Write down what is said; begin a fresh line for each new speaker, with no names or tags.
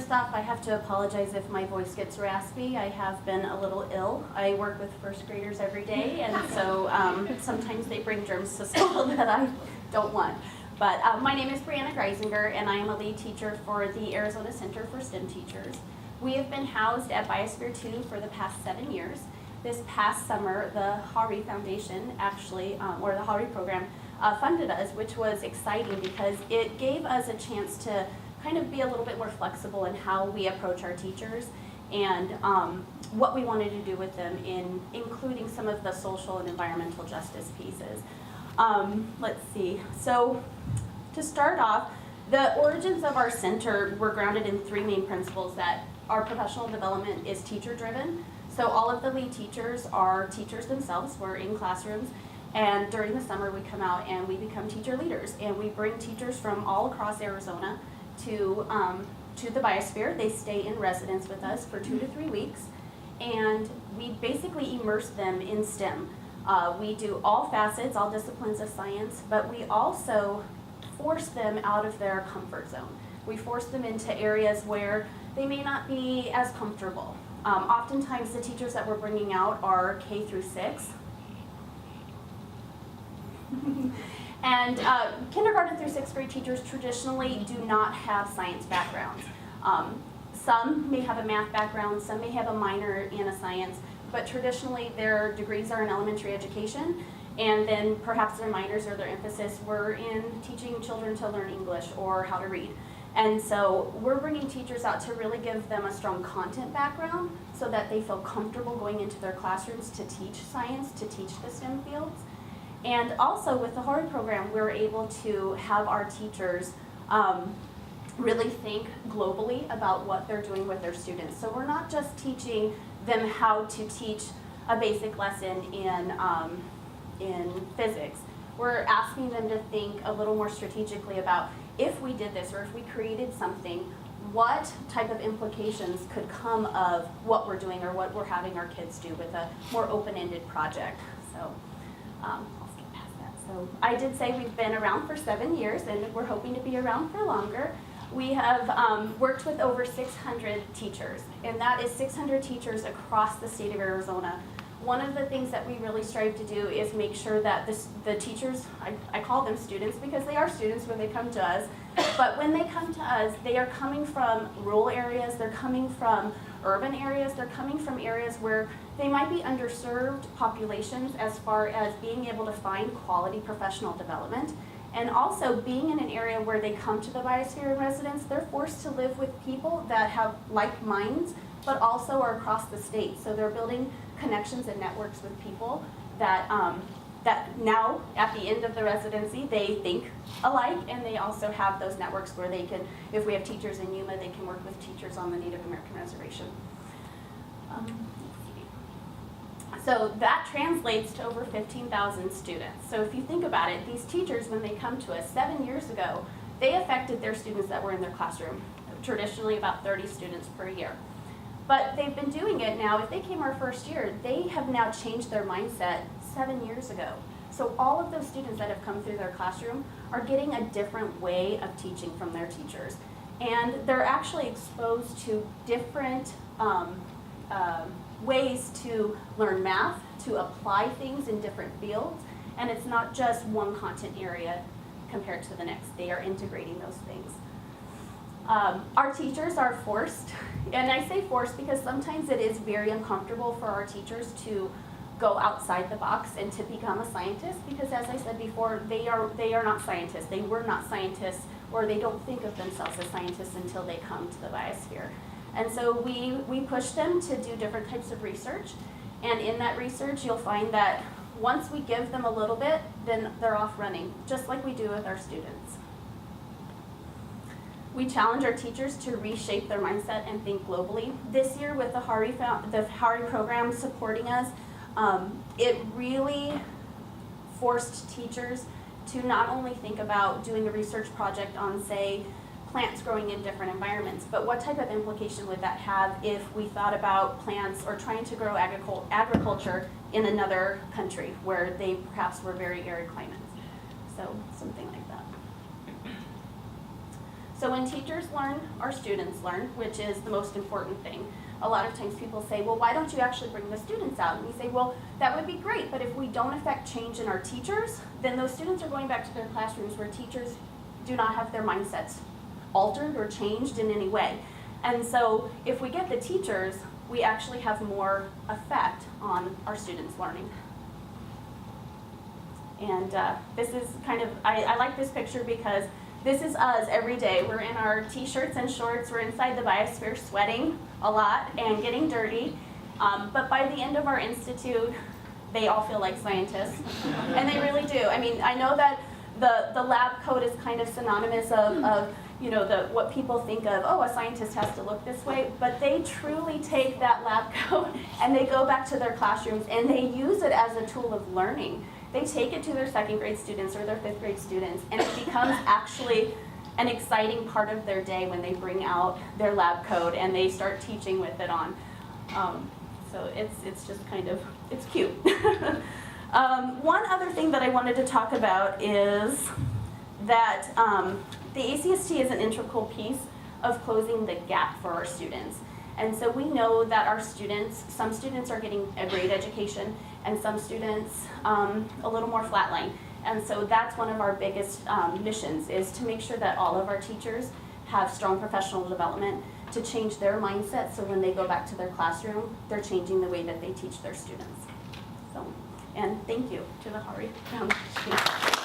First off, I have to apologize if my voice gets raspy. I have been a little ill. I work with first graders every day, and so sometimes they bring germs to school that I don't want. But my name is Briana Gryzynger, and I am a lead teacher for the Arizona Center for STEM Teachers. We have been housed at Biosphere 2 for the past 7 years. This past summer, the Haury Foundation actually, or the Haury program, funded us, which was exciting because it gave us a chance to kind of be a little bit more flexible in how we approach our teachers and what we wanted to do with them, in including some of the social and environmental justice pieces. Let's see. So to start off, the origins of our center were grounded in 3 main principles: that our professional development is teacher-driven. So all of the lead teachers are teachers themselves. We're in classrooms, and during the summer we come out and we become teacher leaders, and we bring teachers from all across Arizona to the Biosphere. They stay in residence with us for 2 to 3 weeks, and we basically immerse them in STEM. We do all facets, all disciplines of science, but we also force them out of their comfort zone. We force them into areas where they may not be as comfortable. Oftentimes the teachers that we're bringing out are K through 6. And kindergarten through 6th grade teachers traditionally do not have science backgrounds. Some may have a math background, some may have a minor in a science, but traditionally their degrees are in elementary education, and then perhaps their minors or their emphasis were in teaching children to learn English or how to read. And so we're bringing teachers out to really give them a strong content background so that they feel comfortable going into their classrooms to teach science, to teach the STEM fields. And also with the Haury program, we're able to have our teachers really think globally about what they're doing with their students. So we're not just teaching them how to teach a basic lesson in physics. We're asking them to think a little more strategically about, if we did this or if we created something, what type of implications could come of what we're doing or what we're having our kids do with a more open-ended project. So I'll skip past that. So I did say we've been around for 7 years, and we're hoping to be around for longer. We have worked with over 600 teachers, and that is 600 teachers across the state of Arizona. One of the things that we really strive to do is make sure that the teachers, I call them students because they are students when they come to us, but when they come to us, they are coming from rural areas, they're coming from urban areas, they're coming from areas where they might be underserved populations as far as being able to find quality professional development. And also being in an area where they come to the Biosphere residence, they're forced to live with people that have like minds, but also are across the state. So they're building connections and networks with people that that now, at the end of the residency, they think alike, and they also have those networks where they can, if we have teachers in Yuma, they can work with teachers on the Native American reservation. So that translates to over 15,000 students. So if you think about it, these teachers, when they come to us 7 years ago, they affected their students that were in their classroom, traditionally about 30 students per year. But they've been doing it now. If they came our first year, they have now changed their mindset 7 years ago. So all of those students that have come through their classroom are getting a different way of teaching from their teachers. And they're actually exposed to different ways to learn math, to apply things in different fields. And it's not just one content area compared to the next. They are integrating those things. Our teachers are forced, and I say forced because sometimes it is very uncomfortable for our teachers to go outside the box and to become a scientist, because as I said before, they are not scientists. They were not scientists, or they don't think of themselves as scientists until they come to the Biosphere. And so we push them to do different types of research, and in that research you'll find that once we give them a little bit, then they're off running, just like we do with our students. We challenge our teachers to reshape their mindset and think globally. This year with the Haury program supporting us, it really forced teachers to not only think about doing a research project on, say, plants growing in different environments, but what type of implication would that have if we thought about plants or trying to grow agriculture in another country where they perhaps were very arid climates. So something like that. So when teachers learn, our students learn, which is the most important thing. A lot of times people say, well, why don't you actually bring the students out? And we say, well, that would be great, but if we don't affect change in our teachers, then those students are going back to their classrooms where teachers do not have their mindsets altered or changed in any way. And so if we get the teachers, we actually have more effect on our students' learning. And this is kind of, I like this picture because this is us every day. We're in our t-shirts and shorts. We're inside the Biosphere sweating a lot and getting dirty. But by the end of our institute, they all feel like scientists. And they really do. I mean, I know that the lab coat is kind of synonymous of you know, what people think of, oh, a scientist has to look this way. But they truly take that lab coat and they go back to their classrooms and they use it as a tool of learning. They take it to their second grade students or their fifth grade students, and it becomes actually an exciting part of their day when they bring out their lab coat and they start teaching with it on. So it's just kind of, it's cute. One other thing that I wanted to talk about is that the ACST is an integral piece of closing the gap for our students. And so we know that our students, some students are getting a great education and some students a little more flatline. And so that's one of our biggest missions, is to make sure that all of our teachers have strong professional development to change their mindset, so when they go back to their classroom, they're changing the way that they teach their students. So, and thank you to the Haury Foundation.